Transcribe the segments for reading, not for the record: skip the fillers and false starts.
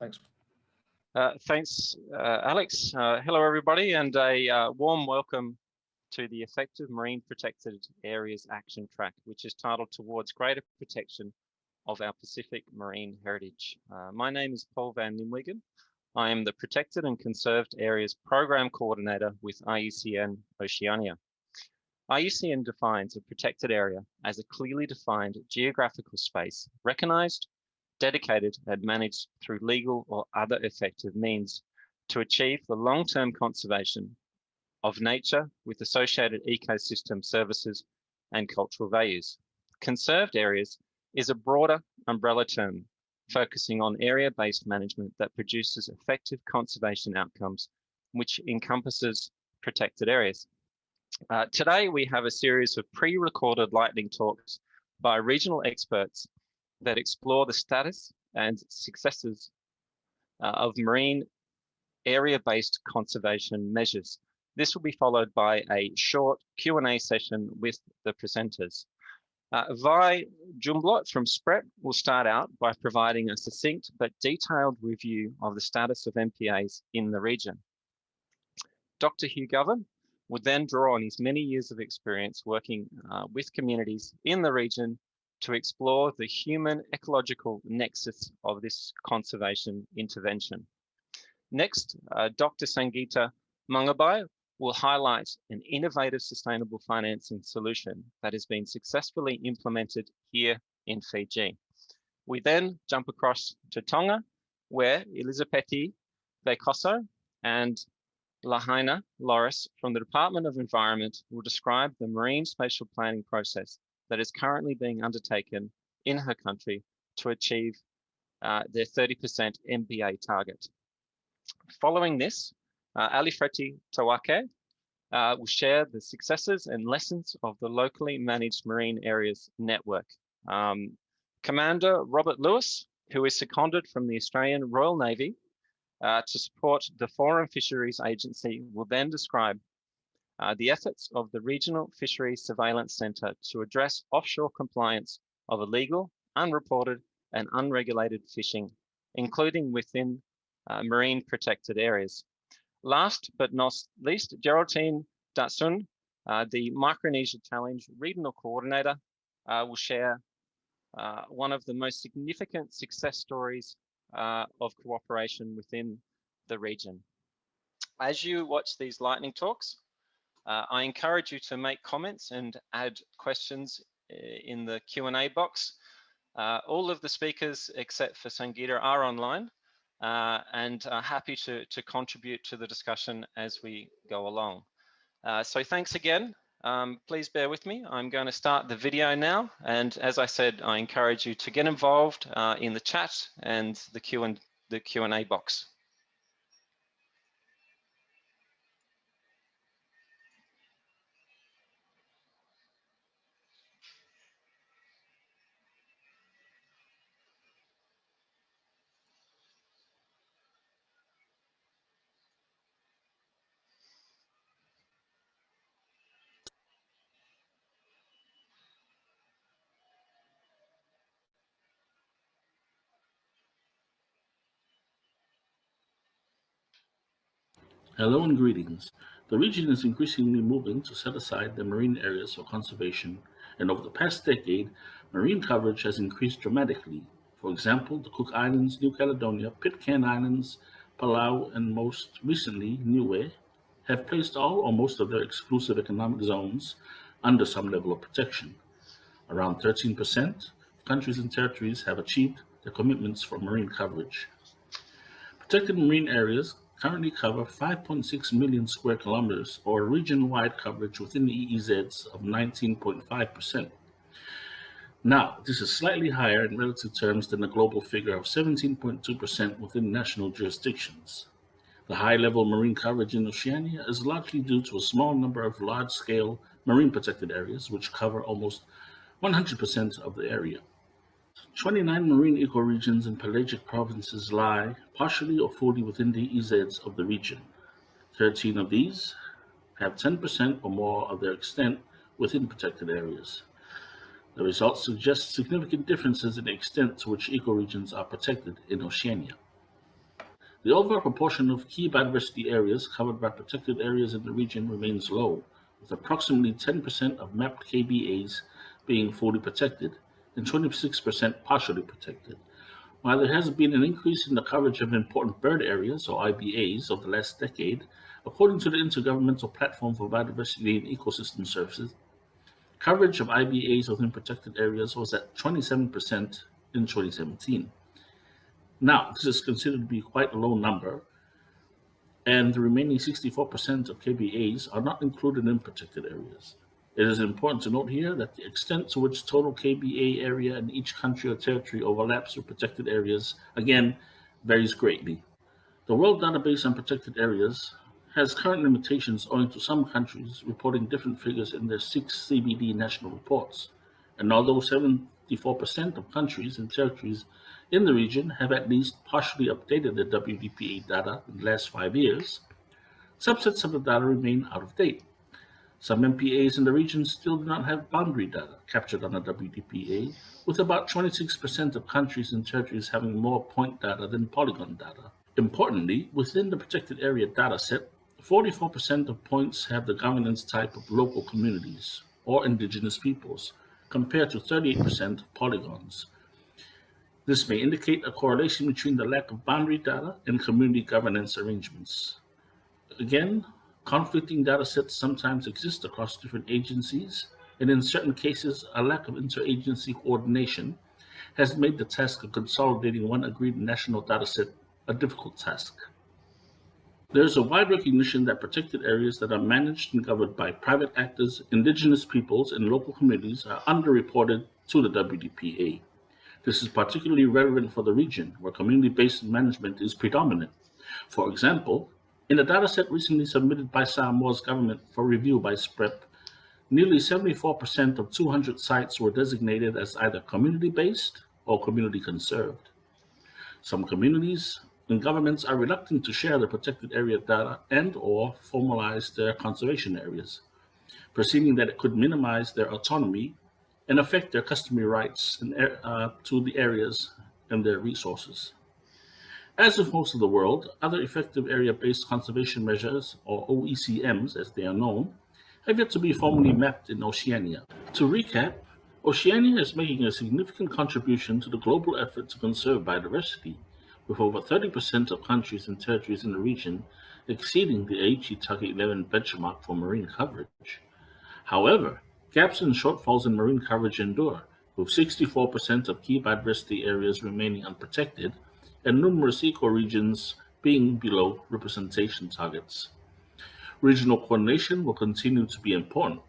Thanks. Thanks, Alex. Hello, everybody, and a warm welcome to the Effective Marine Protected Areas Action Track, which is titled Towards Greater Protection of Our Pacific Marine Heritage. My name is Paul van Nimwegen. I am the Protected and Conserved Areas Program Coordinator with IUCN Oceania. IUCN defines a protected area as a clearly defined geographical space recognized, dedicated and managed through legal or other effective means to achieve the long-term conservation of nature with associated ecosystem services and cultural values. Conserved areas is a broader umbrella term focusing on area-based management that produces effective conservation outcomes, which encompasses protected areas. Today, we have a series of pre-recorded lightning talks by regional experts that explore the status and successes of marine area-based conservation measures. This will be followed by a short Q&A session with the presenters. Vi Jumblot from SPREP will start out by providing a succinct but detailed review of the status of MPAs in the region. Dr. Hugh Govan would then draw on his many years of experience working with communities in the region to explore the human-ecological nexus of this conservation intervention. Next, Dr. Sangeeta Mangabai will highlight an innovative sustainable financing solution that has been successfully implemented here in Fiji. We then jump across to Tonga, where Elizabeth Veikoso and Lahaina Loris from the Department of Environment will describe the marine spatial planning process that is currently being undertaken in her country to achieve their 30% MPA target. Following this, Alifreti Tawake will share the successes and lessons of the locally managed marine areas network. Commander Robert Lewis, who is seconded from the Australian Royal Navy to support the Foreign Fisheries Agency, will then describe the efforts of the Regional Fisheries Surveillance Centre to address offshore compliance of illegal, unreported and unregulated fishing, including within marine protected areas. Last but not least, Geraldine Datsun, the Micronesia Challenge Regional Coordinator, will share one of the most significant success stories of cooperation within the region. As you watch these lightning talks, I encourage you to make comments and add questions in the Q&A box. All of the speakers except for Sangeeta are online and are happy to contribute to the discussion as we go along. So thanks again. Please bear with me. I'm going to start the video now. And as I said, I encourage you to get involved in the chat and the Q&A box. Hello and greetings. The region is increasingly moving to set aside the marine areas for conservation, and over the past decade, marine coverage has increased dramatically. For example, the Cook Islands, New Caledonia, Pitcairn Islands, Palau, and most recently, Niue, have placed all or most of their exclusive economic zones under some level of protection. Around 13% of countries and territories have achieved their commitments for marine coverage. Protected marine areas currently cover 5.6 million square kilometers, or a region-wide coverage within the EEZs of 19.5%. Now, this is slightly higher in relative terms than the global figure of 17.2% within national jurisdictions. The high-level marine coverage in Oceania is largely due to a small number of large-scale marine protected areas, which cover almost 100% of the area. 29 marine ecoregions and pelagic provinces lie partially or fully within the EEZs of the region. 13 of these have 10% or more of their extent within protected areas. The results suggest significant differences in the extent to which ecoregions are protected in Oceania. The overall proportion of key biodiversity areas covered by protected areas in the region remains low, with approximately 10% of mapped KBAs being fully protected and 26% partially protected. While there has been an increase in the coverage of important bird areas, or IBAs, over the last decade, according to the Intergovernmental Platform for Biodiversity and Ecosystem Services, coverage of IBAs within protected areas was at 27% in 2017. Now, this is considered to be quite a low number, and the remaining 64% of KBAs are not included in protected areas. It is important to note here that the extent to which total KBA area in each country or territory overlaps with protected areas, again, varies greatly. The World Database on Protected Areas has current limitations owing to some countries reporting different figures in their 6 CBD national reports. And although 74% of countries and territories in the region have at least partially updated their WDPA data in the last 5 years, subsets of the data remain out of date. Some MPAs in the region still do not have boundary data captured on the WDPA, with about 26% of countries and territories having more point data than polygon data. Importantly, within the protected area dataset, 44% of points have the governance type of local communities or indigenous peoples, compared to 38% of polygons. This may indicate a correlation between the lack of boundary data and community governance arrangements. Again, conflicting data sets sometimes exist across different agencies, and in certain cases, a lack of interagency coordination has made the task of consolidating one agreed national data set a difficult task. There is a wide recognition that protected areas that are managed and governed by private actors, indigenous peoples, and local communities are underreported to the WDPA. This is particularly relevant for the region, where community-based management is predominant. For example, in a dataset recently submitted by Samoa's government for review by SPREP, nearly 74% of 200 sites were designated as either community-based or community conserved. Some communities and governments are reluctant to share their protected area data and/or formalize their conservation areas, perceiving that it could minimize their autonomy and affect their customary rights to the areas and their resources. As with most of the world, other effective area-based conservation measures, or OECMs as they are known, have yet to be formally mapped in Oceania. To recap, Oceania is making a significant contribution to the global effort to conserve biodiversity, with over 30% of countries and territories in the region exceeding the Aichi Target 11 benchmark for marine coverage. However, gaps and shortfalls in marine coverage endure, with 64% of key biodiversity areas remaining unprotected and numerous ecoregions being below representation targets. Regional coordination will continue to be important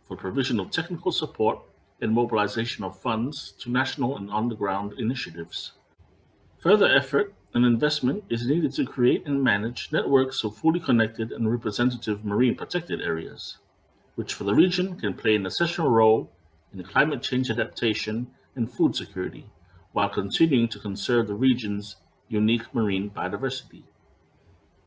for provision of technical support and mobilization of funds to national and on-the-ground initiatives. Further effort and investment is needed to create and manage networks of fully connected and representative marine protected areas, which for the region can play an essential role in climate change adaptation and food security, while continuing to conserve the region's unique marine biodiversity.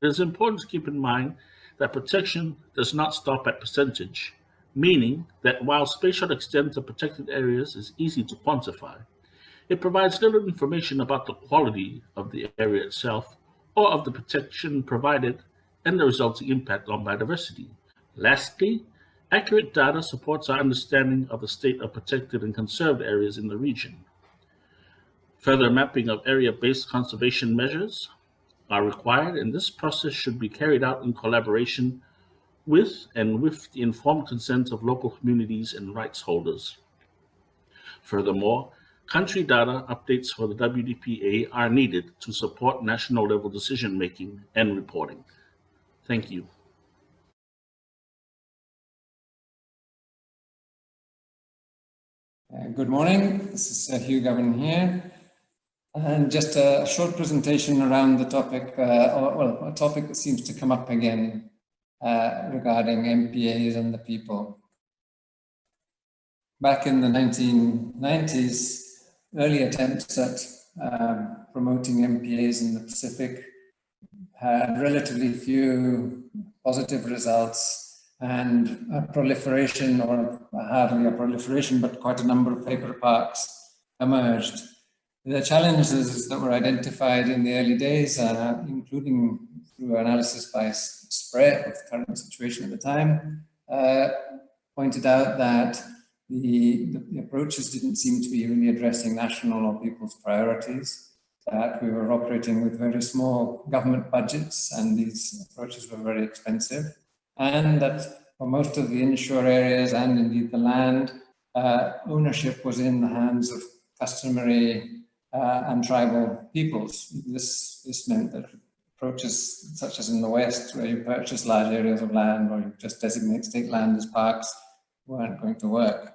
It is important to keep in mind that protection does not stop at percentage, meaning that while spatial extent of protected areas is easy to quantify, it provides little information about the quality of the area itself or of the protection provided and the resulting impact on biodiversity. Lastly, accurate data supports our understanding of the state of protected and conserved areas in the region. Further mapping of area-based conservation measures are required, and this process should be carried out in collaboration with the informed consent of local communities and rights holders. Furthermore, country data updates for the WDPA are needed to support national level decision-making and reporting. Thank you. Good morning, this is Hugh Govern here. And just a short presentation around the topic, a topic that seems to come up again regarding MPAs and the people. Back in the 1990s, early attempts at promoting MPAs in the Pacific had relatively few positive results, and a proliferation, or hardly a proliferation, but quite a number of paper parks emerged. The challenges that were identified in the early days, including through analysis by spread of the current situation at the time, pointed out that the approaches didn't seem to be really addressing national or people's priorities, that we were operating with very small government budgets and these approaches were very expensive, and that for most of the inshore areas and indeed the land, ownership was in the hands of customary and tribal peoples. This meant that approaches such as in the West, where you purchase large areas of land or you just designate state land as parks, weren't going to work.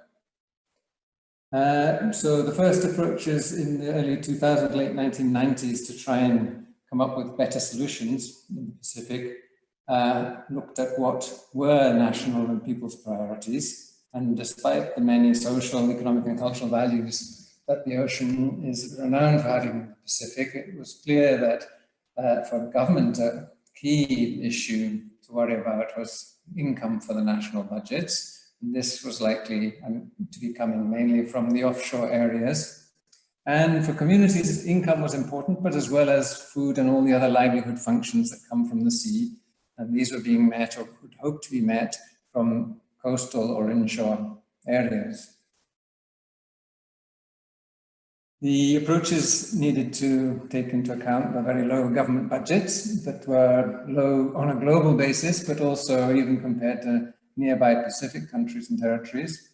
So the first approaches in the early 2000s, late 1990s to try and come up with better solutions in the Pacific looked at what were national and people's priorities. And despite the many social, economic and cultural values that the ocean is renowned for having in the Pacific, it was clear that for government, a key issue to worry about was income for the national budgets. And this was likely to be coming mainly from the offshore areas. And for communities, income was important, but as well as food and all the other livelihood functions that come from the sea. And these were being met or could hope to be met from coastal or inshore areas. The approaches needed to take into account the very low government budgets that were low on a global basis, but also even compared to nearby Pacific countries and territories.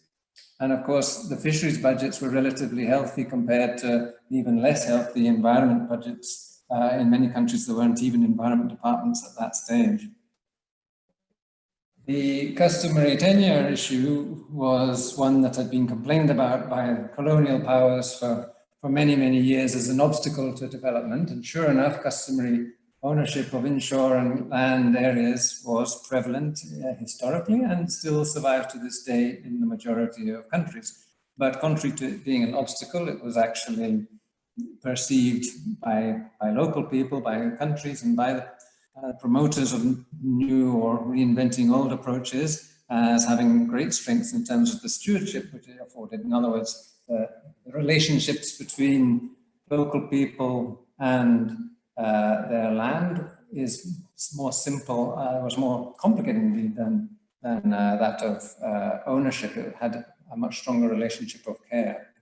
And of course, the fisheries budgets were relatively healthy compared to even less healthy environment budgets. In many countries, there weren't even environment departments at that stage. The customary tenure issue was one that had been complained about by colonial powers for many, many years as an obstacle to development. And sure enough, customary ownership of inshore and land areas was prevalent historically and still survives to this day in the majority of countries. But contrary to it being an obstacle, it was actually perceived by local people, by countries, and by the promoters of new or reinventing old approaches as having great strengths in terms of the stewardship which it afforded. In other words, the relationships between local people and their land is more simple, was more complicated indeed than that of ownership. It had a much stronger relationship of care.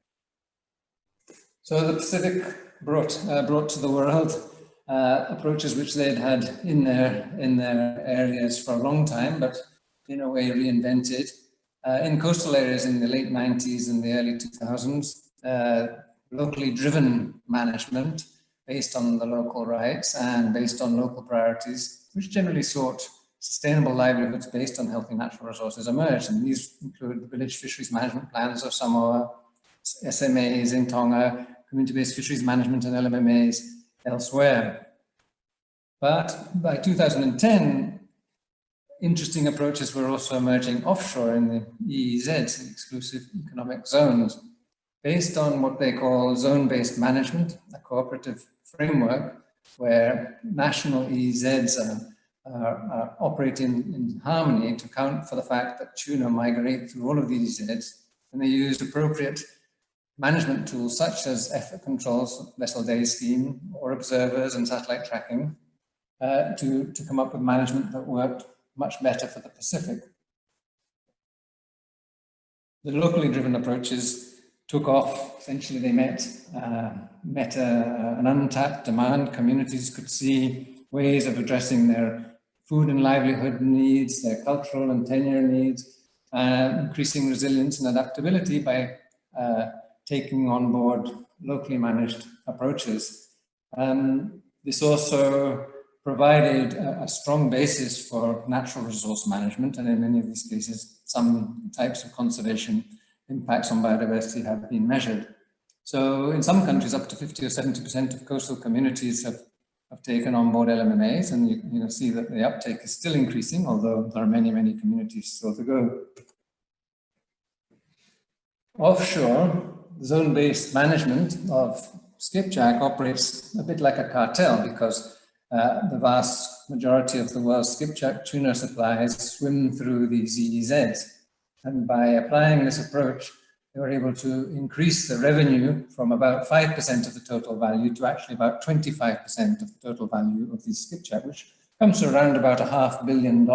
So the Pacific brought to the world approaches which they'd had in their areas for a long time, but in a way reinvented. In coastal areas in the late 90s and the early 2000s, locally driven management based on the local rights and based on local priorities, which generally sought sustainable livelihoods based on healthy natural resources emerged. And these include the village fisheries management plans of Samoa, SMAs in Tonga, community-based fisheries management and LMMAs elsewhere. But by 2010, interesting approaches were also emerging offshore in the EEZs, the exclusive economic zones, based on what they call zone-based management, a cooperative framework where national EEZs are operating in harmony to account for the fact that tuna migrate through all of these EEZs, and they used appropriate management tools such as effort controls, vessel day scheme, or observers and satellite tracking to come up with management that worked much better for the Pacific. The locally driven approaches took off. Essentially, they met an untapped demand. Communities could see ways of addressing their food and livelihood needs, their cultural and tenure needs, increasing resilience and adaptability by taking on board locally managed approaches. This also provided a strong basis for natural resource management, and in many of these cases, some types of conservation impacts on biodiversity have been measured. So in some countries, up to 50 or 70% of coastal communities have taken on board LMMAs, and you can see that the uptake is still increasing, although there are many, many communities still to go. Offshore, zone-based management of skipjack operates a bit like a cartel because the vast majority of the world's skipjack tuna supplies swim through these EEZs. And by applying this approach, they were able to increase the revenue from about 5% of the total value to actually about 25% of the total value of these skipjack, which comes to around about $500 million.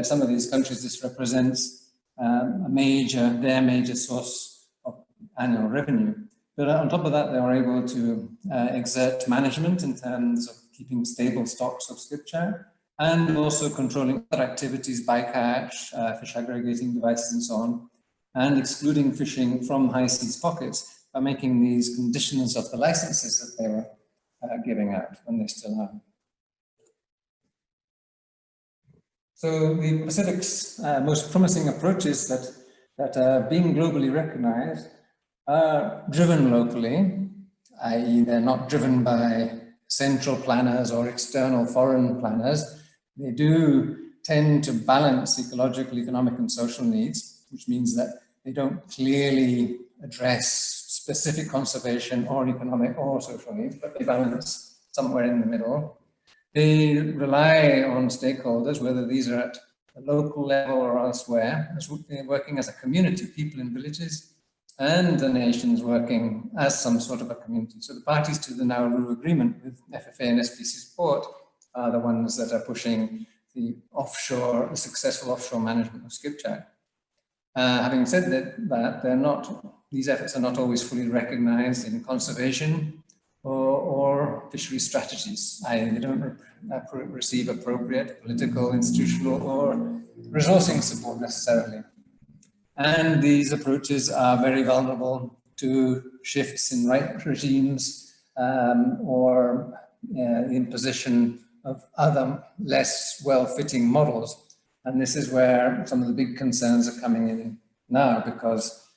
Some of these countries, this represents their major source of annual revenue. But on top of that, they were able to exert management in terms of keeping stable stocks of skipjack and also controlling other activities, bycatch, fish aggregating devices and so on, and excluding fishing from high seas pockets by making these conditions of the licenses that they were giving out when they still are. So the Pacific's most promising approaches that are being globally recognized are driven locally, i.e. they're not driven by central planners or external foreign planners. They do tend to balance ecological, economic, and social needs, which means that they don't clearly address specific conservation or economic or social needs, but they balance somewhere in the middle. They rely on stakeholders, whether these are at a local level or elsewhere, as they're working as a community, people in villages, and the nations working as some sort of a community. So the parties to the Nauru Agreement with FFA and SPC support are the ones that are pushing the successful offshore management of skipjack. Having said that, these efforts are not always fully recognized in conservation or fishery strategies. They don't receive appropriate political, institutional, or resourcing support necessarily. And these approaches are very vulnerable to shifts in right regimes or the imposition of other less well-fitting models. And this is where some of the big concerns are coming in now, because,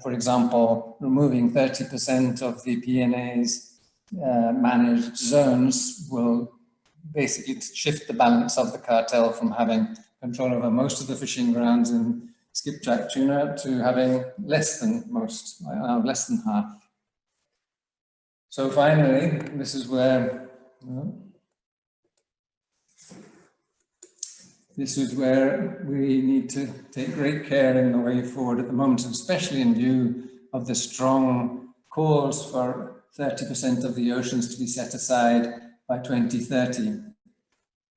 for example, removing 30% of the PNA's managed zones will basically shift the balance of the cartel from having control over most of the fishing grounds in skipjack tuna to having less than half. So finally, this is where we need to take great care in the way forward at the moment, and especially in view of the strong calls for 30% of the oceans to be set aside by 2030,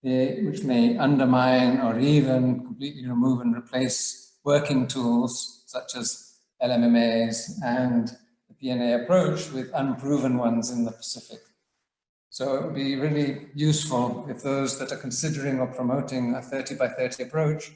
which may undermine or even completely remove and replace working tools such as LMMAs and the PNA approach with unproven ones in the Pacific. So it would be really useful if those that are considering or promoting a 30 by 30 approach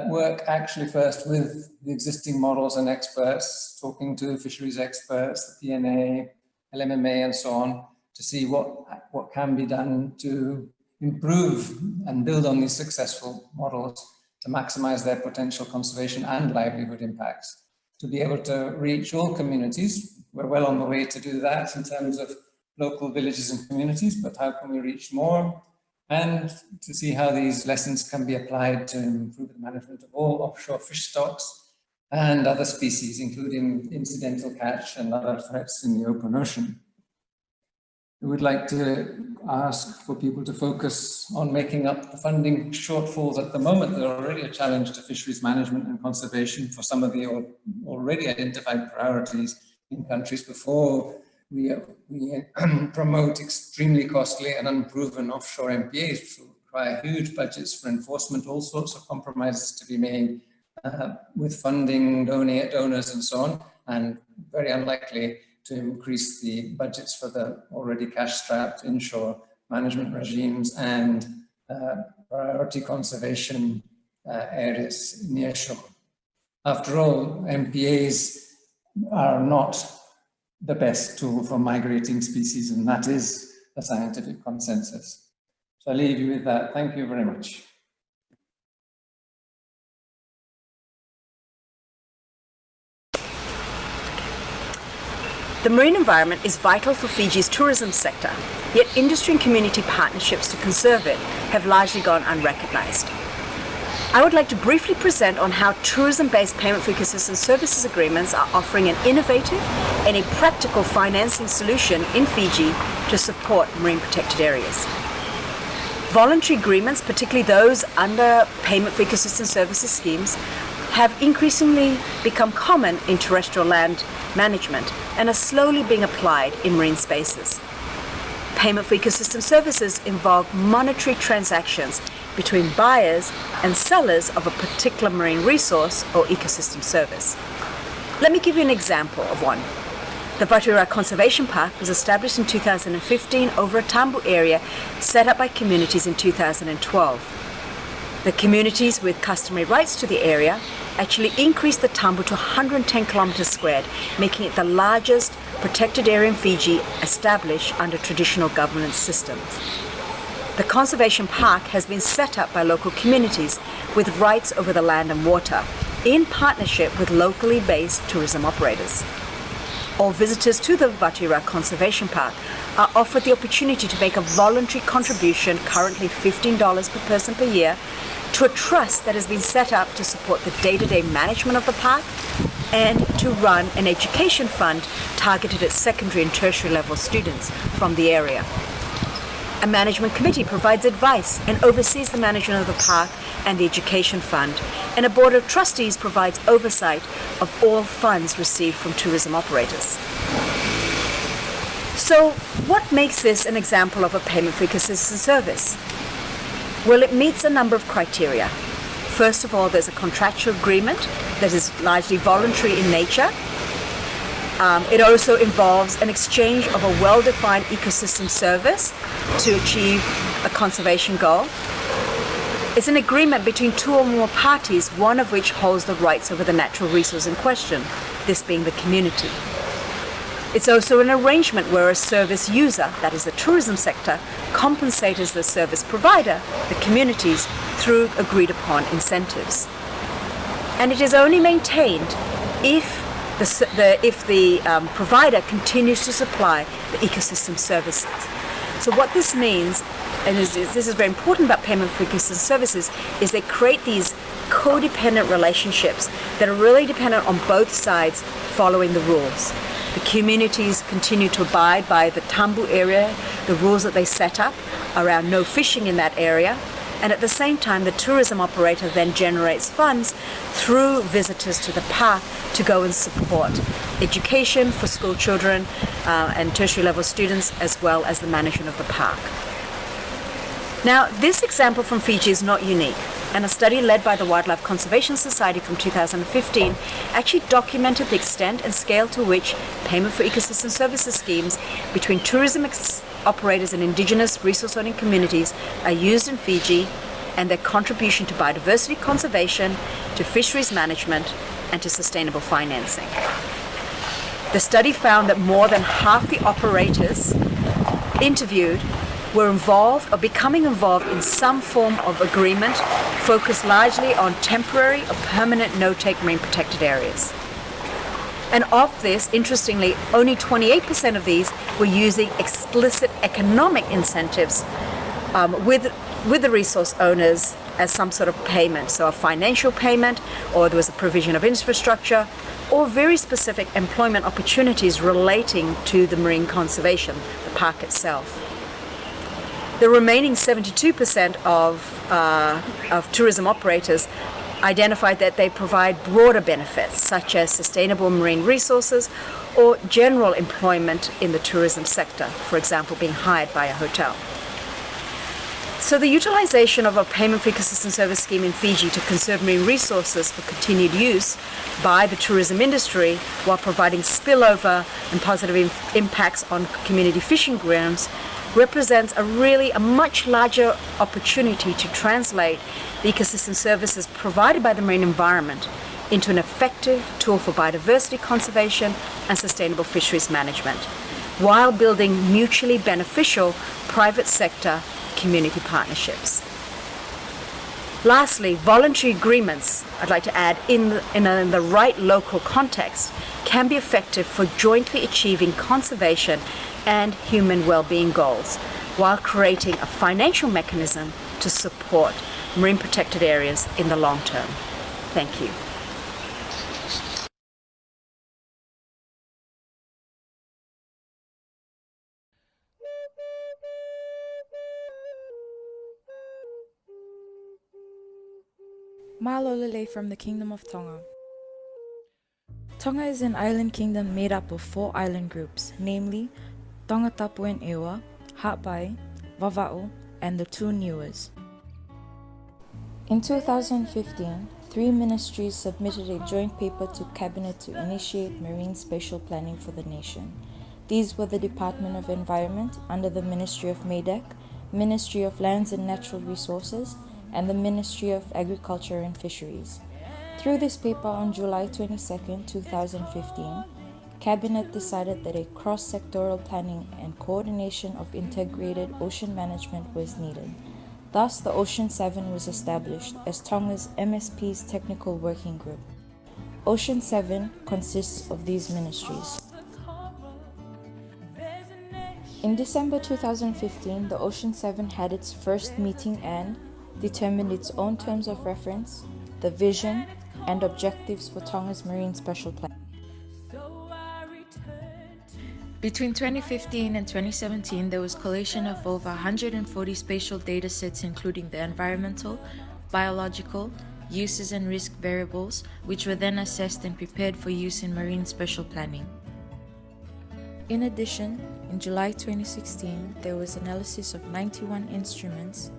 work actually first with the existing models and experts, talking to fisheries experts, the PNA, LMMA and so on, to see what can be done to improve and build on these successful models to maximize their potential conservation and livelihood impacts. To be able to reach all communities, we're well on the way to do that in terms of local villages and communities, but how can we reach more? And to see how these lessons can be applied to improve the management of all offshore fish stocks and other species, including incidental catch and other threats in the open ocean. We would like to ask for people to focus on making up the funding shortfalls at the moment. There are already a challenge to fisheries management and conservation for some of the already identified priorities in countries before we promote extremely costly and unproven offshore MPAs, which will require huge budgets for enforcement, all sorts of compromises to be made with funding, donors and so on, and very unlikely to increase the budgets for the already cash-strapped inshore management regimes and priority conservation areas nearshore. After all, MPAs are not the best tool for migrating species, and that is a scientific consensus. So I'll leave you with that. Thank you very much. The marine environment is vital for Fiji's tourism sector, yet industry and community partnerships to conserve it have largely gone unrecognized. I would like to briefly present on how tourism-based payment for ecosystem services agreements are offering an innovative and a practical financing solution in Fiji to support marine protected areas. Voluntary agreements, particularly those under payment for ecosystem services schemes, have increasingly become common in terrestrial land management and are slowly being applied in marine spaces. Payment for ecosystem services involve monetary transactions between buyers and sellers of a particular marine resource or ecosystem service. Let me give you an example of one. The Vatira Conservation Park was established in 2015 over a tambu area set up by communities in 2012. The communities with customary rights to the area actually increased the tambu to 110 kilometers squared, making it the largest protected area in Fiji established under traditional governance systems. The conservation park has been set up by local communities with rights over the land and water in partnership with locally based tourism operators. All visitors to the Vatira Conservation Park are offered the opportunity to make a voluntary contribution, currently $15 per person per year, to a trust that has been set up to support the day-to-day management of the park and to run an education fund targeted at secondary and tertiary level students from the area. A management committee provides advice and oversees the management of the park and the education fund, and a board of trustees provides oversight of all funds received from tourism operators. So what makes this an example of a payment for ecosystem service? Well, it meets a number of criteria. First of all, there's a contractual agreement that is largely voluntary in nature. It also involves an exchange of a well-defined ecosystem service to achieve a conservation goal. It's an agreement between two or more parties, one of which holds the rights over the natural resource in question, this being the community. It's also an arrangement where a service user, that is the tourism sector, compensates the service provider, the communities, through agreed upon incentives. And it is only maintained if the provider continues to supply the ecosystem services. So what this means, and this is very important about payment for ecosystem services, is they create these codependent relationships that are really dependent on both sides following the rules. The communities continue to abide by the tambu area, the rules that they set up around no fishing in that area, and at the same time the tourism operator then generates funds through visitors to the park to go and support education for school children and tertiary level students, as well as the management of the park. Now, this example from Fiji is not unique, and a study led by the Wildlife Conservation Society from 2015 actually documented the extent and scale to which payment for ecosystem services schemes between tourism operators and indigenous resource-owning communities are used in Fiji, and their contribution to biodiversity conservation, to fisheries management, and to sustainable financing. The study found that more than half the operators interviewed were involved or becoming involved in some form of agreement focused largely on temporary or permanent no-take marine protected areas. And of this, interestingly, only 28% of these were using explicit economic incentives with the resource owners as some sort of payment. So a financial payment, or there was a provision of infrastructure, or very specific employment opportunities relating to the marine conservation, the park itself. The remaining 72% of tourism operators identified that they provide broader benefits, such as sustainable marine resources or general employment in the tourism sector, for example, being hired by a hotel. So the utilization of a payment for ecosystem service scheme in Fiji to conserve marine resources for continued use by the tourism industry while providing spillover and positive impacts on community fishing grounds represents a much larger opportunity to translate the ecosystem services provided by the marine environment into an effective tool for biodiversity conservation and sustainable fisheries management, while building mutually beneficial private sector community partnerships. Lastly, voluntary agreements, I'd like to add, in the right local context, can be effective for jointly achieving conservation and human well-being goals, while creating a financial mechanism to support marine protected areas in the long term. Thank you. Malolele from the Kingdom of Tonga. Tonga is an island kingdom made up of 4 island groups, namely Tonga Tapu and Ewa, Hapai, Vava'u, and the 2 Niuas. In 2015, 3 ministries submitted a joint paper to Cabinet to initiate marine spatial planning for the nation. These were the Department of Environment under the Ministry of MADEC, Ministry of Lands and Natural Resources, and the Ministry of Agriculture and Fisheries. Through this paper on July 22, 2015, Cabinet decided that a cross-sectoral planning and coordination of integrated ocean management was needed. Thus, the Ocean 7 was established as Tonga's MSP's technical working group. Ocean 7 consists of these ministries. In December 2015, the Ocean 7 had its first meeting and determined its own terms of reference, the vision, and objectives for Tonga's Marine Special Plan. Between 2015 and 2017, there was collation of over 140 spatial data sets including the environmental, biological, uses and risk variables, which were then assessed and prepared for use in marine special planning. In addition, in July 2016, there was analysis of 91 instruments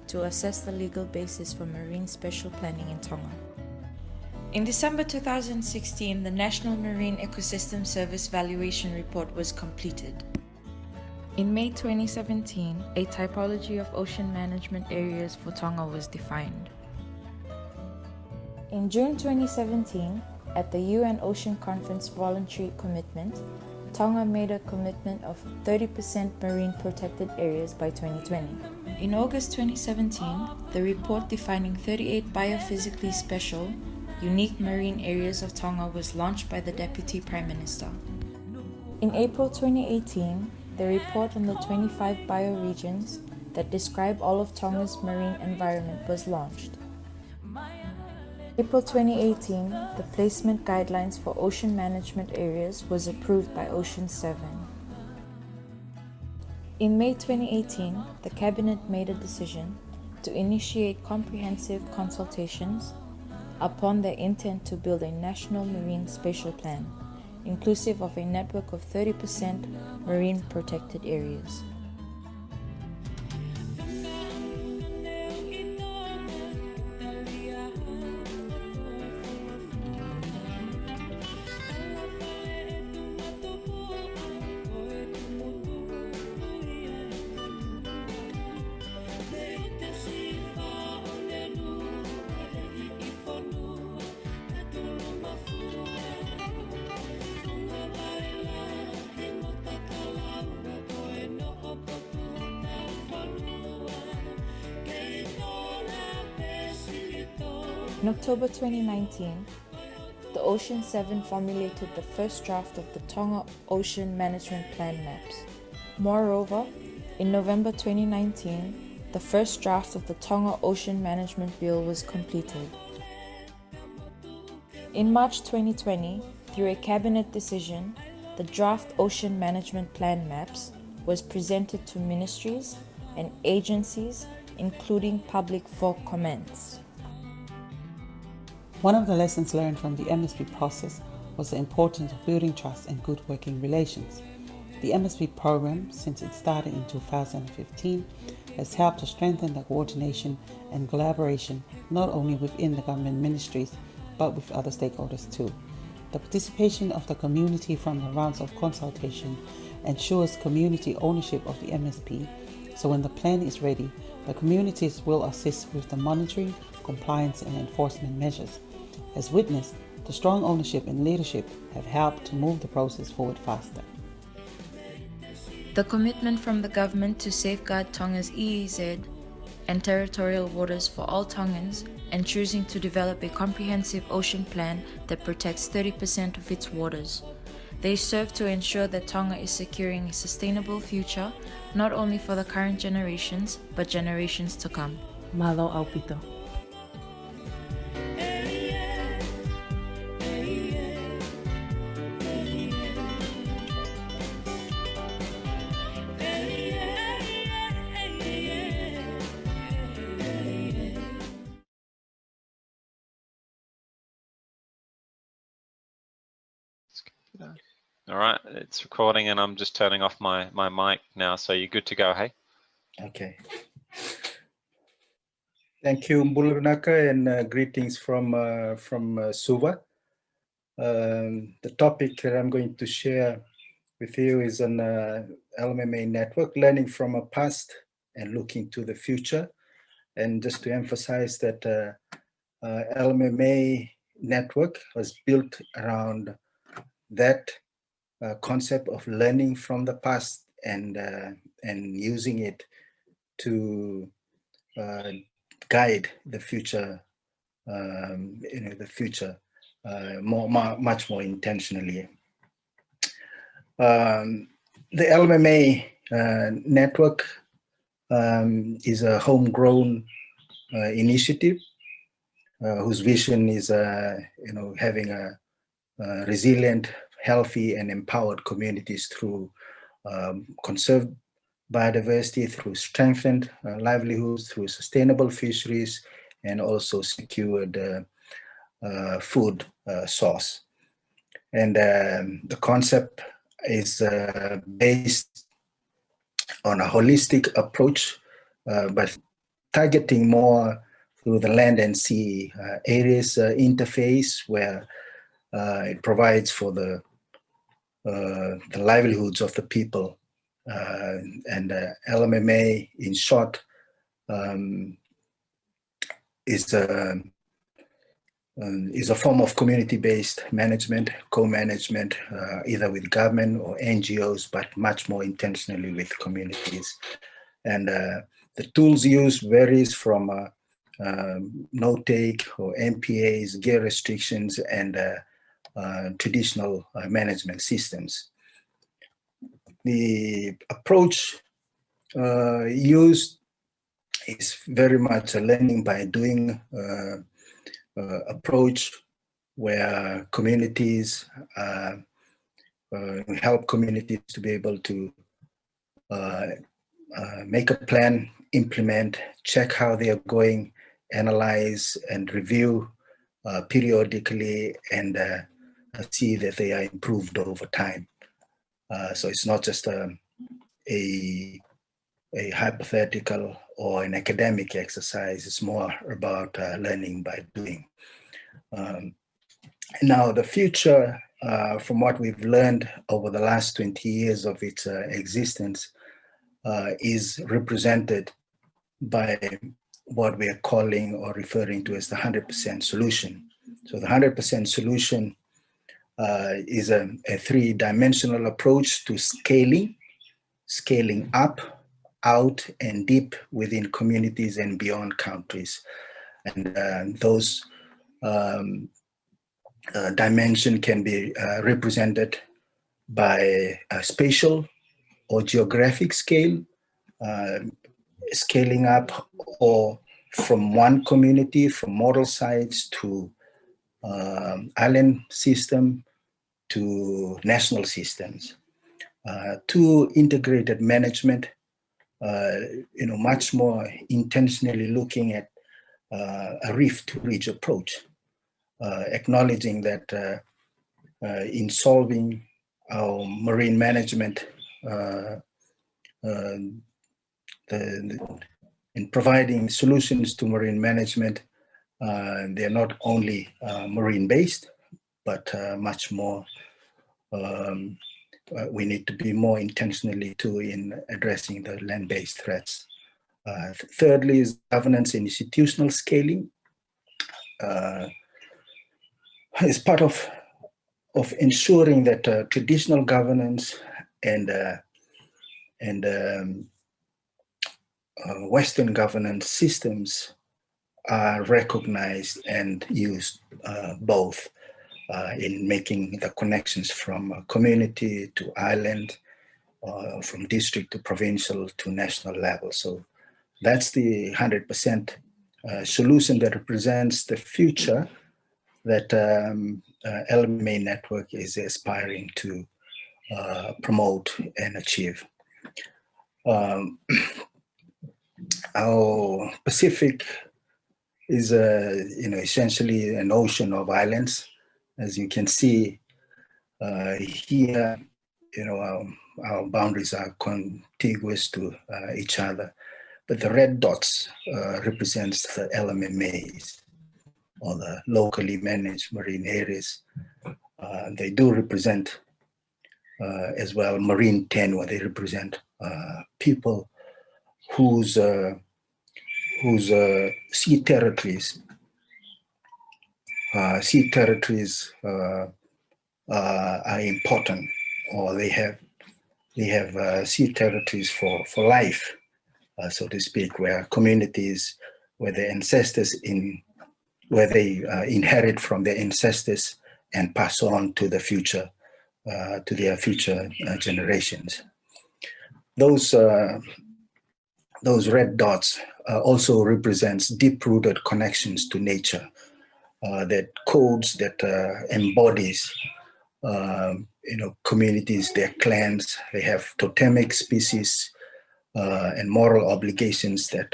to assess the legal basis for marine special planning in Tonga. In December 2016, the National Marine Ecosystem Service Valuation Report was completed. In May 2017, a typology of ocean management areas for Tonga was defined. In June 2017, at the UN Ocean Conference voluntary commitment, Tonga made a commitment of 30% marine protected areas by 2020. In August 2017, the report defining 38 biophysically special, unique marine areas of Tonga was launched by the Deputy Prime Minister. In April 2018, the report on the 25 bioregions that describe all of Tonga's marine environment was launched. April 2018, the placement guidelines for ocean management areas was approved by Ocean 7. In May 2018, the Cabinet made a decision to initiate comprehensive consultations upon their intent to build a national marine spatial plan, inclusive of a network of 30% marine protected areas. In October 2019, the Ocean 7 formulated the first draft of the Tonga Ocean Management Plan maps. Moreover, in November 2019, the first draft of the Tonga Ocean Management Bill was completed. In March 2020, through a cabinet decision, the draft Ocean Management Plan maps was presented to ministries and agencies, including public for comments. One of the lessons learned from the MSP process was the importance of building trust and good working relations. The MSP program, since it started in 2015, has helped to strengthen the coordination and collaboration not only within the government ministries, but with other stakeholders too. The participation of the community from the rounds of consultation ensures community ownership of the MSP, so when the plan is ready, the communities will assist with the monitoring, compliance and enforcement measures. As witnessed, the strong ownership and leadership have helped to move the process forward faster. The commitment from the government to safeguard Tonga's EEZ and territorial waters for all Tongans and choosing to develop a comprehensive ocean plan that protects 30% of its waters. They serve to ensure that Tonga is securing a sustainable future, not only for the current generations, but generations to come. Malo Aupito. All right, it's recording and I'm just turning off my mic now, so you're good to go, hey? Okay. Thank you, Mbulunaka, and greetings from Suva. The topic that I'm going to share with you is an LMMA network, learning from a past and looking to the future. And just to emphasize that LMMA network was built around that concept of learning from the past and using it to guide the future, the future much more intentionally. The LMMA network is a homegrown initiative whose vision is, having a resilient, healthy, and empowered communities through conserved biodiversity, through strengthened livelihoods, through sustainable fisheries, and also secured food source. And the concept is based on a holistic approach, but targeting more through the land and sea areas interface, where it provides for the livelihoods of the people. And LMMA, in short, is a form of community-based management, co-management, either with government or NGOs, but much more intentionally with communities. And the tools used varies from no-take or MPAs, gear restrictions, and traditional management systems. The approach used is very much a learning by doing approach, where communities help communities to be able to make a plan, implement, check how they are going, analyze and review periodically, and see that they are improved over time. So it's not just a hypothetical or an academic exercise. It's more about learning by doing. Now, the future, from what we've learned over the last 20 years of its existence, is represented by what we are calling or referring to as the 100% solution. So the 100% solution is a three-dimensional approach to scaling up, out, and deep within communities and beyond countries. And those dimension can be represented by a spatial or geographic scale, scaling up or from one community, from model sites to island system to national systems. To integrated management, much more intentionally looking at a reef to ridge approach, acknowledging that in solving our marine management, in providing solutions to marine management, they're not only marine-based, but much more, we need to be more intentionally too in addressing the land-based threats. Thirdly is governance and institutional scaling. As part of ensuring that traditional governance and Western governance systems are recognized and used both in making the connections from community to island, from district to provincial to national level. So that's the 100% solution that represents the future that LMA network is aspiring to promote and achieve. Our Pacific is essentially an ocean of islands. As you can see, Here, our boundaries are contiguous to each other, but the red dots represents the LMMAs, or the locally managed marine areas. They do represent as well marine tenure. They represent people whose sea territories are important, or they have sea territories for life, so to speak, where communities, where their ancestors where they inherit from their ancestors and pass on to the future, to their future generations. Those red dots also represents deep-rooted connections to nature, that codes, that embodies communities, their clans. They have totemic species and moral obligations that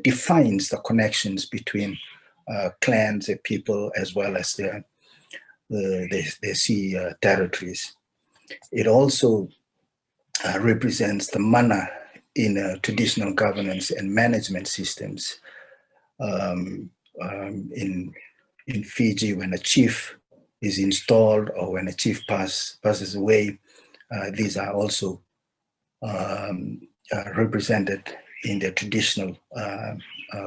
defines the connections between clans and people, as well as their sea territories. It also represents the mana in traditional governance and management systems. In Fiji, when a chief is installed or when a chief passes away, these are also represented in their traditional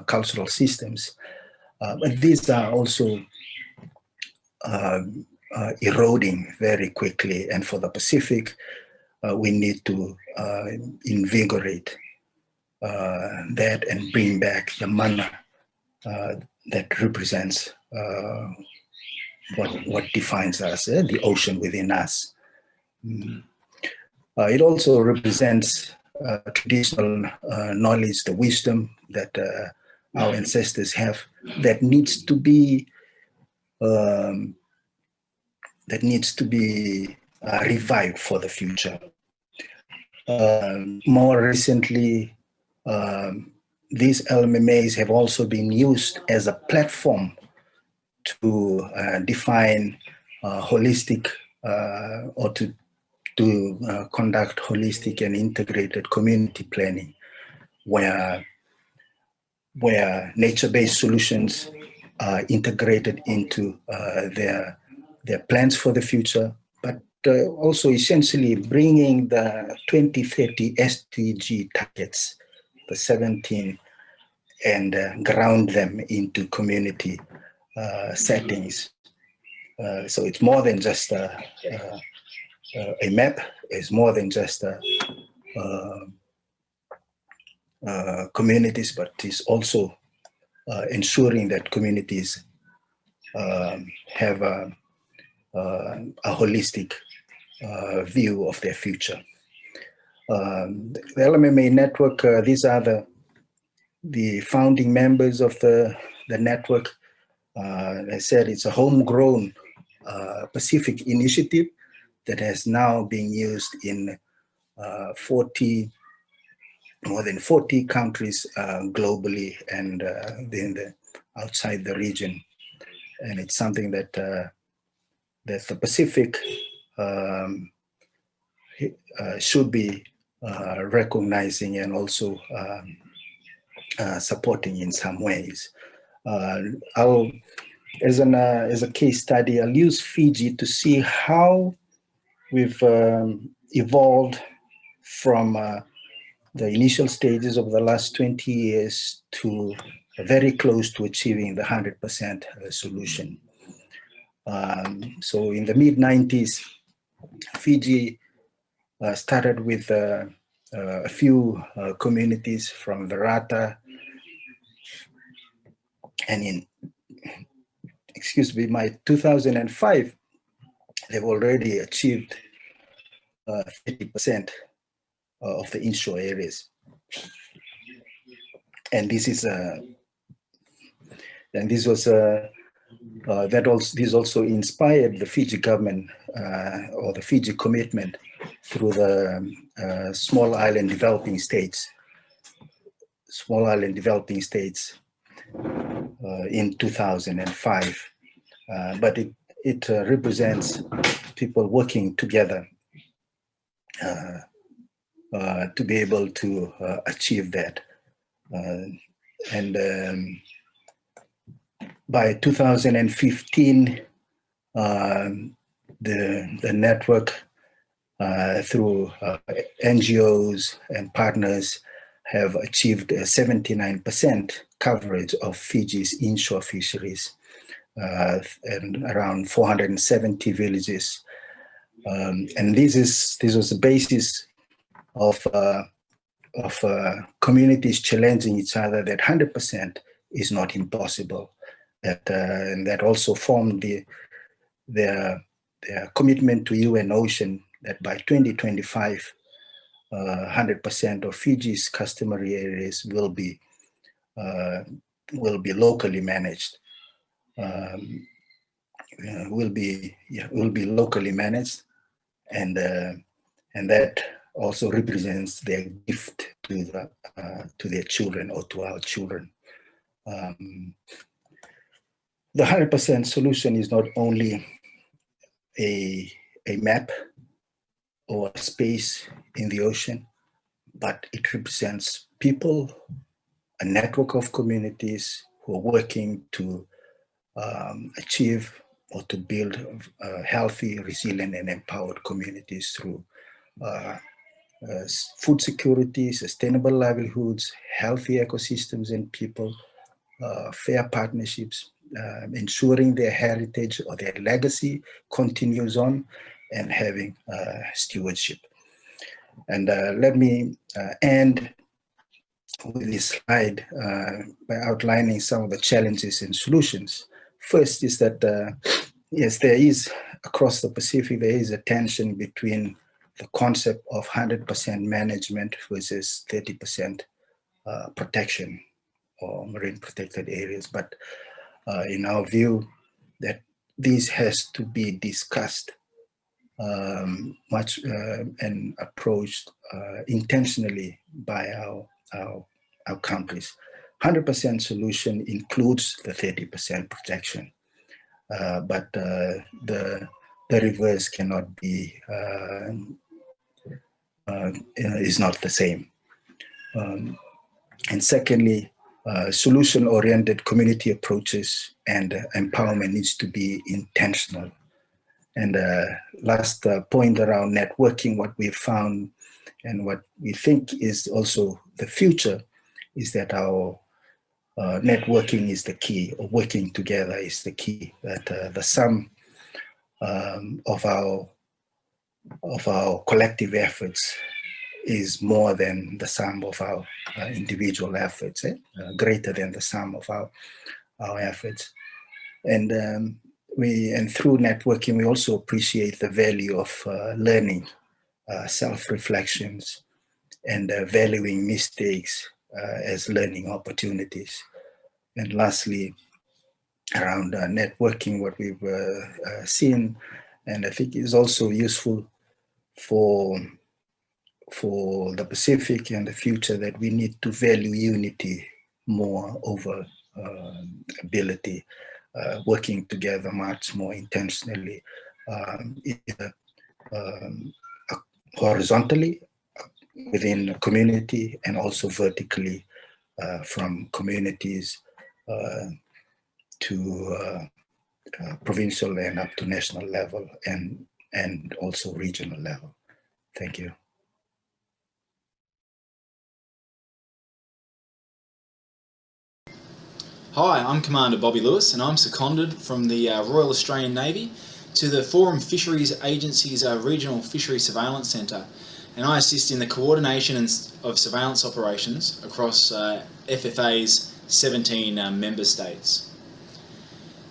cultural systems. But these are also eroding very quickly. And for the Pacific, we need to invigorate that and bring back the mana that represents what defines us, the ocean within us. It also represents traditional knowledge, the wisdom that our ancestors have, that needs to be revived for the future. More recently, these LMMAs have also been used as a platform to define holistic or to conduct holistic and integrated community planning, where nature-based solutions are integrated into their plans for the future, but also essentially bringing the 2030 SDG targets, the 17, and ground them into community settings. So it's more than just a map. It's more than just communities, but it's also ensuring that communities have a holistic view of their future. The LMMA network, these are the founding members of the network. As I said, it's a homegrown Pacific initiative that has now been used in more than 40 countries globally and outside the region. And it's something that the Pacific should be recognizing and also supporting in some ways. As a case study, I'll use Fiji to see how we've evolved from the initial stages of the last 20 years to very close to achieving the 100% solution. So in the mid-90s, Fiji started with a few communities from the Rata, and by 2005, they've already achieved 30% of the inshore areas. And this also inspired the Fiji government or the Fiji commitment through the small island developing states in 2005. But it represents people working together to be able to achieve that. By 2015, the network through NGOs and partners have achieved 79% coverage of Fiji's inshore fisheries and around 470 villages. And this was the basis of communities challenging each other that 100% is not impossible. And that also formed their commitment to UN Ocean that by 2025, 100% of Fiji's customary areas will be locally managed. Will be locally managed, and that also represents their gift to their children or to our children. The 100% solution is not only a map or a space in the ocean, but it represents people, a network of communities who are working to achieve or to build healthy, resilient, and empowered communities through food security, sustainable livelihoods, healthy ecosystems and people, fair partnerships, ensuring their heritage or their legacy continues on, and having stewardship. And let me end with this slide by outlining some of the challenges and solutions. First is that, yes, there is, across the Pacific, there is a tension between the concept of 100% management versus 30% protection or marine protected areas. But in our view, that this has to be discussed much and approached intentionally by our countries. 100% solution includes the 30% protection, but the reverse cannot be, is not the same. And secondly, solution-oriented community approaches and empowerment needs to be intentional. And last point around networking, what we found and what we think is also the future is that our networking is the key, or working together is the key, that the sum of our collective efforts is more than the sum of our individual efforts, greater than the sum of our efforts. And through networking, we also appreciate the value of learning, self-reflections, and valuing mistakes as learning opportunities. And lastly, around networking, what we've seen, and I think is also useful for the Pacific and the future, that we need to value unity more over ability, working together much more intentionally, horizontally within a community, and also vertically from communities to provincial and up to national level, and also regional level. Thank you. Hi, I'm Commander Bobby Lewis, and I'm seconded from the Royal Australian Navy to the Forum Fisheries Agency's Regional Fisheries Surveillance Centre, and I assist in the coordination of surveillance operations across FFA's 17 member states.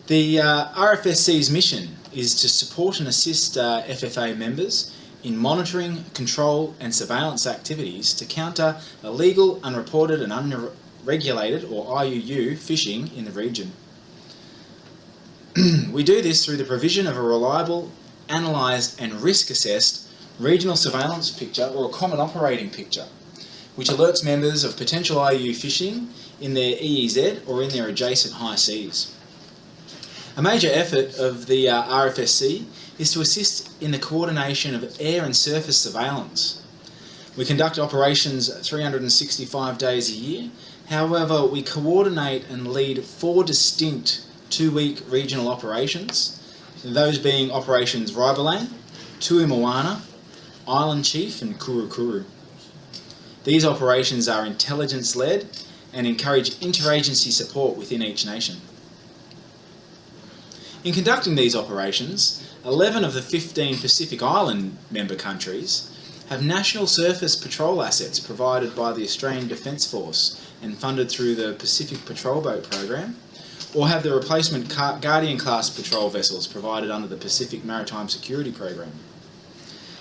The RFSC's mission is to support and assist FFA members in monitoring, control and surveillance activities to counter illegal, unreported and unregulated, or IUU, fishing in the region. We do this through the provision of a reliable, analysed and risk-assessed regional surveillance picture, or a common operating picture, which alerts members of potential IUU fishing in their EEZ or in their adjacent high seas. A major effort of the RFSC is to assist in the coordination of air and surface surveillance. We conduct operations 365 days a year. However, we coordinate and lead 4 distinct 2-week regional operations, those being Operations Ribalang, Tui Moana, Island Chief and Kuru Kuru. These operations are intelligence-led and encourage interagency support within each nation. In conducting these operations, 11 of the 15 Pacific Island member countries have national surface patrol assets provided by the Australian Defence Force and funded through the Pacific Patrol Boat Program, or have the replacement Guardian-class patrol vessels provided under the Pacific Maritime Security Program.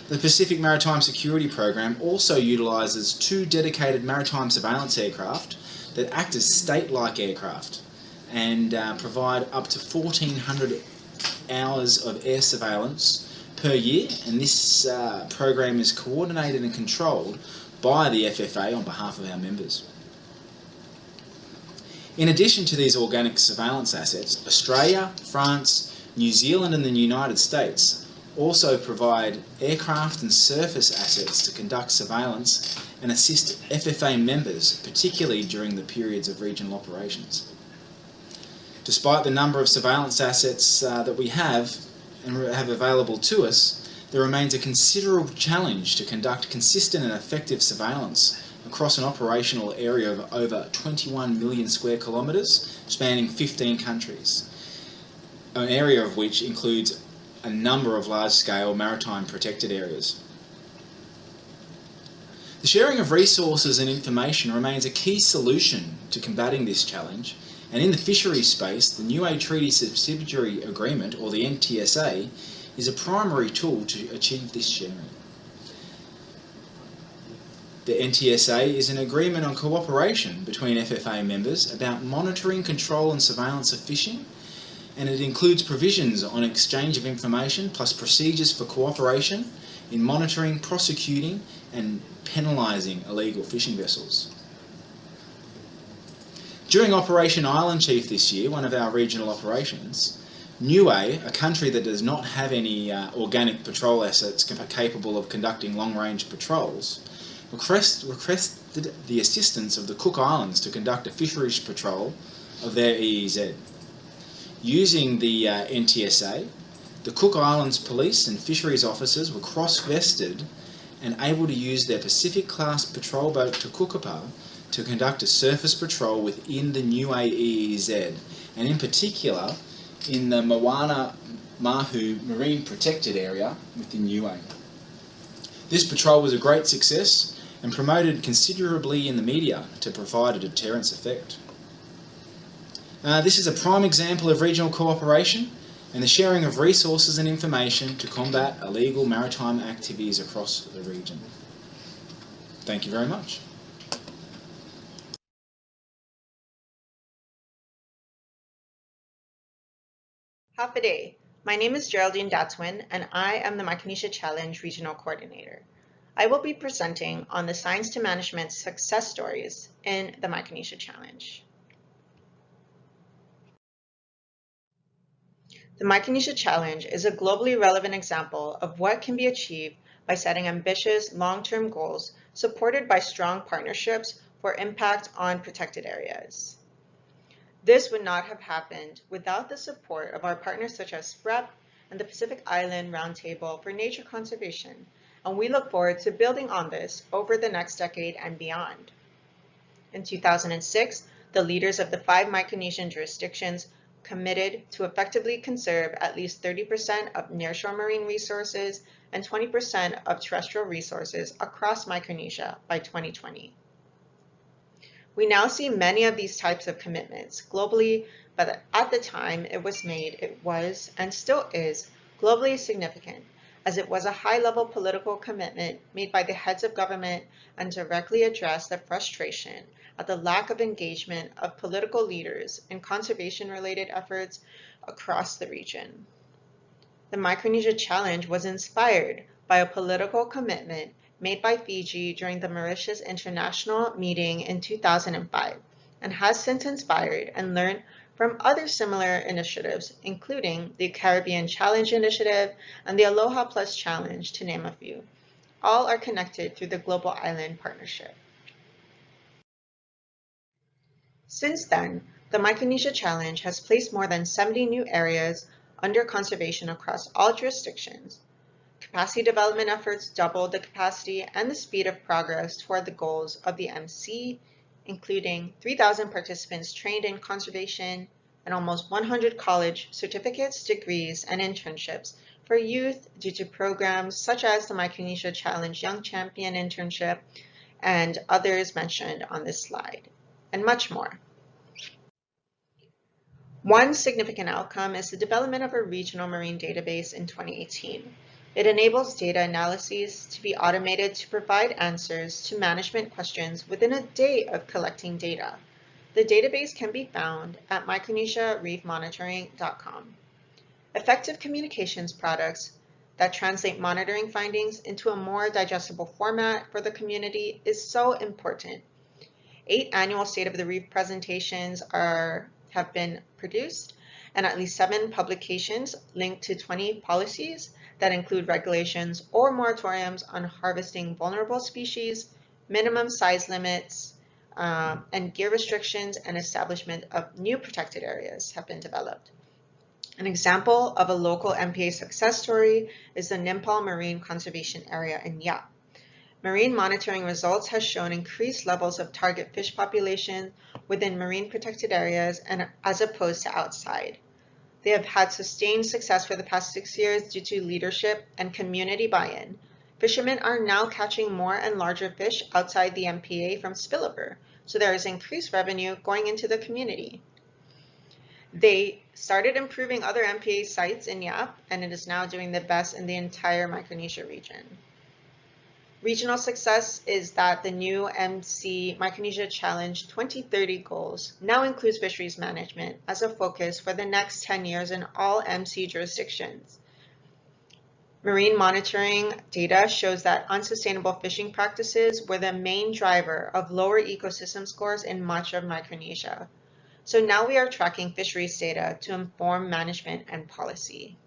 The Pacific Maritime Security Program also utilises 2 dedicated maritime surveillance aircraft that act as state-like aircraft and provide up to 1,400 hours of air surveillance per year, and this program is coordinated and controlled by the FFA on behalf of our members. In addition to these organic surveillance assets, Australia, France, New Zealand and the United States also provide aircraft and surface assets to conduct surveillance and assist FFA members, particularly during the periods of regional operations. Despite the number of surveillance assets that we have and have available to us, there remains a considerable challenge to conduct consistent and effective surveillance across an operational area of over 21 million square kilometres, spanning 15 countries, an area of which includes a number of large-scale maritime protected areas. The sharing of resources and information remains a key solution to combating this challenge, and in the fisheries space, the Niue Treaty Subsidiary Agreement, or the NTSA, is a primary tool to achieve this sharing. The NTSA is an agreement on cooperation between FFA members about monitoring, control and surveillance of fishing, and it includes provisions on exchange of information plus procedures for cooperation in monitoring, prosecuting and penalising illegal fishing vessels. During Operation Island Chief this year, one of our regional operations, Niue, a country that does not have any organic patrol assets capable of conducting long-range patrols, requested the assistance of the Cook Islands to conduct a fisheries patrol of their EEZ. Using the NTSA, the Cook Islands police and fisheries officers were cross-vested and able to use their Pacific-class patrol boat Te Kukapa to conduct a surface patrol within the Niue EEZ, and in particular in the Moana Mahu Marine Protected Area within Niue. This patrol was a great success and promoted considerably in the media to provide a deterrence effect. This is a prime example of regional cooperation and the sharing of resources and information to combat illegal maritime activities across the region. Thank you very much. Half a day. My name is Geraldine Datswin, and I am the Micronesia Challenge Regional Coordinator. I will be presenting on the Science to Management success stories in the Micronesia Challenge. The Micronesia Challenge is a globally relevant example of what can be achieved by setting ambitious long-term goals supported by strong partnerships for impact on protected areas. This would not have happened without the support of our partners such as SPREP and the Pacific Island Roundtable for Nature Conservation, and we look forward to building on this over the next decade and beyond. In 2006, the leaders of the 5 Micronesian jurisdictions committed to effectively conserve at least 30% of nearshore marine resources and 20% of terrestrial resources across Micronesia by 2020. We now see many of these types of commitments globally, but at the time it was made, it was and still is globally significant, as it was a high-level political commitment made by the heads of government and directly addressed the frustration at the lack of engagement of political leaders in conservation-related efforts across the region. The Micronesia Challenge was inspired by a political commitment made by Fiji during the Mauritius International Meeting in 2005, and has since inspired and learned from other similar initiatives, including the Caribbean Challenge Initiative and the Aloha Plus Challenge, to name a few. All are connected through the Global Island Partnership. Since then, the Micronesia Challenge has placed more than 70 new areas under conservation across all jurisdictions. Capacity development efforts doubled the capacity and the speed of progress toward the goals of the MC, including 3,000 participants trained in conservation and almost 100 college certificates, degrees, and internships for youth due to programs such as the Micronesia Challenge Young Champion Internship and others mentioned on this slide, and much more. One significant outcome is the development of a regional marine database in 2018. It enables data analyses to be automated to provide answers to management questions within a day of collecting data. The database can be found at micronesiareefmonitoring.com. Effective communications products that translate monitoring findings into a more digestible format for the community is so important. 8 annual State of the Reef presentations have been produced, and at least 7 publications linked to 20 policies that include regulations or moratoriums on harvesting vulnerable species, minimum size limits, and gear restrictions and establishment of new protected areas have been developed. An example of a local MPA success story is the Nimpal Marine Conservation Area in Yap. Marine monitoring results has shown increased levels of target fish population within marine protected areas and as opposed to outside. They have had sustained success for the past 6 years due to leadership and community buy-in. Fishermen are now catching more and larger fish outside the MPA from spillover, so there is increased revenue going into the community. They started improving other MPA sites in Yap, and it is now doing the best in the entire Micronesia region. Regional success is that the new MC Micronesia Challenge 2030 goals now includes fisheries management as a focus for the next 10 years in all MC jurisdictions. Marine monitoring data shows that unsustainable fishing practices were the main driver of lower ecosystem scores in much of Micronesia. So now we are tracking fisheries data to inform management and policy.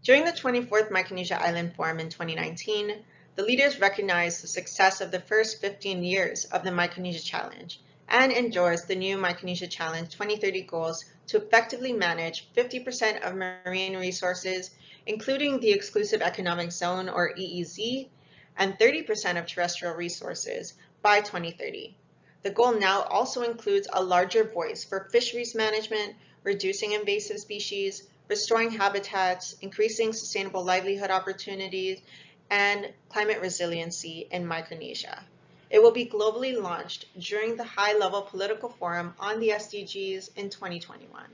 During the 24th Micronesia Island Forum in 2019, the leaders recognized the success of the first 15 years of the Micronesia Challenge and endorsed the new Micronesia Challenge 2030 goals to effectively manage 50% of marine resources, including the Exclusive Economic Zone or EEZ, and 30% of terrestrial resources by 2030. The goal now also includes a larger voice for fisheries management, reducing invasive species, restoring habitats, increasing sustainable livelihood opportunities, and climate resiliency in Micronesia. It will be globally launched during the high-level political forum on the SDGs in 2021.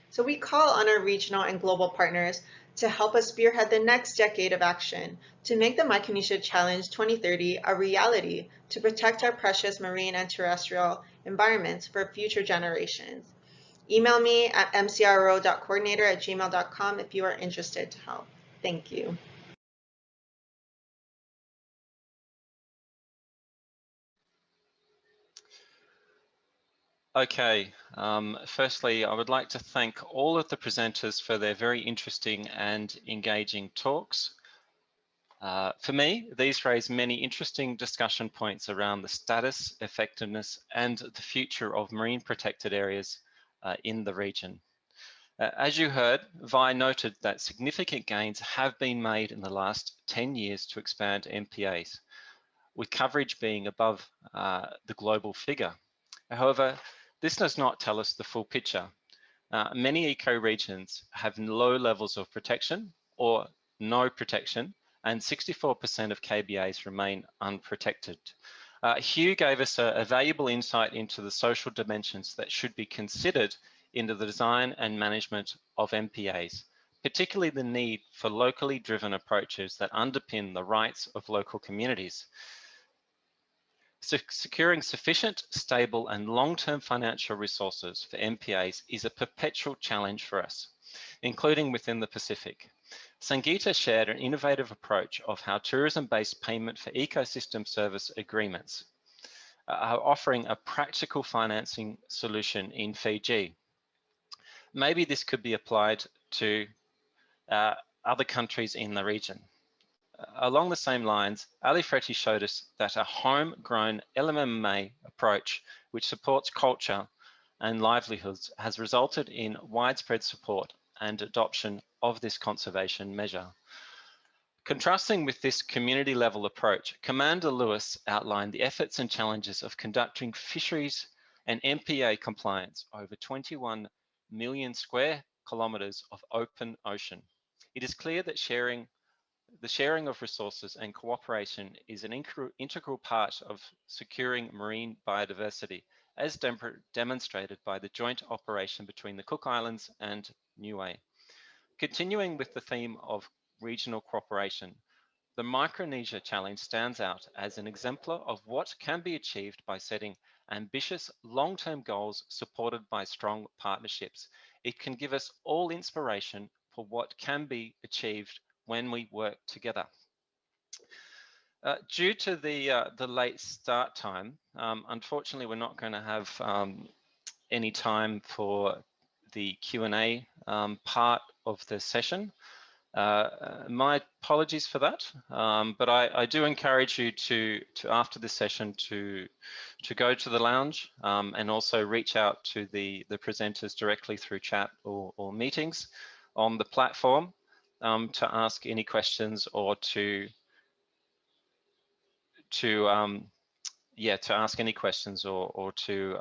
So we call on our regional and global partners to help us spearhead the next decade of action to make the Micronesia Challenge 2030 a reality to protect our precious marine and terrestrial environments for future generations. Email me at mcro.coordinator@gmail.com if you are interested to help. Thank you. Okay, firstly, I would like to thank all of the presenters for their very interesting and engaging talks. For me, these raise many interesting discussion points around the status, effectiveness, and the future of marine protected areas in the region. As you heard, Vi noted that significant gains have been made in the last 10 years to expand MPAs, with coverage being above the global figure. However, this does not tell us the full picture. Many eco-regions have low levels of protection or no protection, and 64% of KBAs remain unprotected. Hugh gave us a valuable insight into the social dimensions that should be considered into the design and management of MPAs, particularly the need for locally driven approaches that underpin the rights of local communities. Securing sufficient, stable, and long-term financial resources for MPAs is a perpetual challenge for us, including within the Pacific. Sangeeta shared an innovative approach of how tourism-based payment for ecosystem service agreements are offering a practical financing solution in Fiji. Maybe this could be applied to other countries in the region. Along the same lines, Ali Fretti showed us that a homegrown LMMA approach, which supports culture and livelihoods, has resulted in widespread support and adoption of this conservation measure. Contrasting with this community level approach, Commander Lewis outlined the efforts and challenges of conducting fisheries and MPA compliance over 21 million square kilometres of open ocean. It is clear that the sharing of resources and cooperation is an integral part of securing marine biodiversity, as demonstrated by the joint operation between the Cook Islands and Niue. Continuing with the theme of regional cooperation, the Micronesia Challenge stands out as an exemplar of what can be achieved by setting ambitious long-term goals supported by strong partnerships. It can give us all inspiration for what can be achieved when we work together. Due to the late start time, unfortunately, we're not going to have any time for the Q&A part of the session. My apologies for that, but I do encourage you to after this session to go to the lounge and also reach out to the presenters directly through chat or meetings on the platform to ask any questions or to ask any questions or to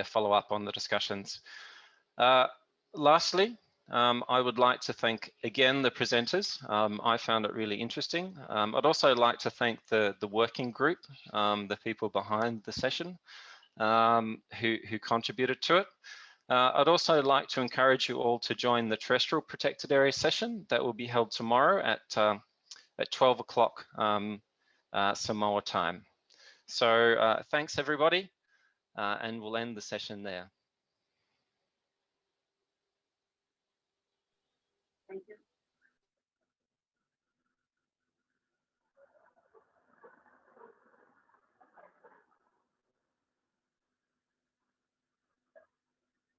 follow up on the discussions. Lastly, I would like to thank again the presenters. I found it really interesting. I'd also like to thank the working group, the people behind the session who contributed to it. I'd also like to encourage you all to join the terrestrial protected area session that will be held tomorrow at 12 o'clock Samoa time. So thanks everybody, and we'll end the session there.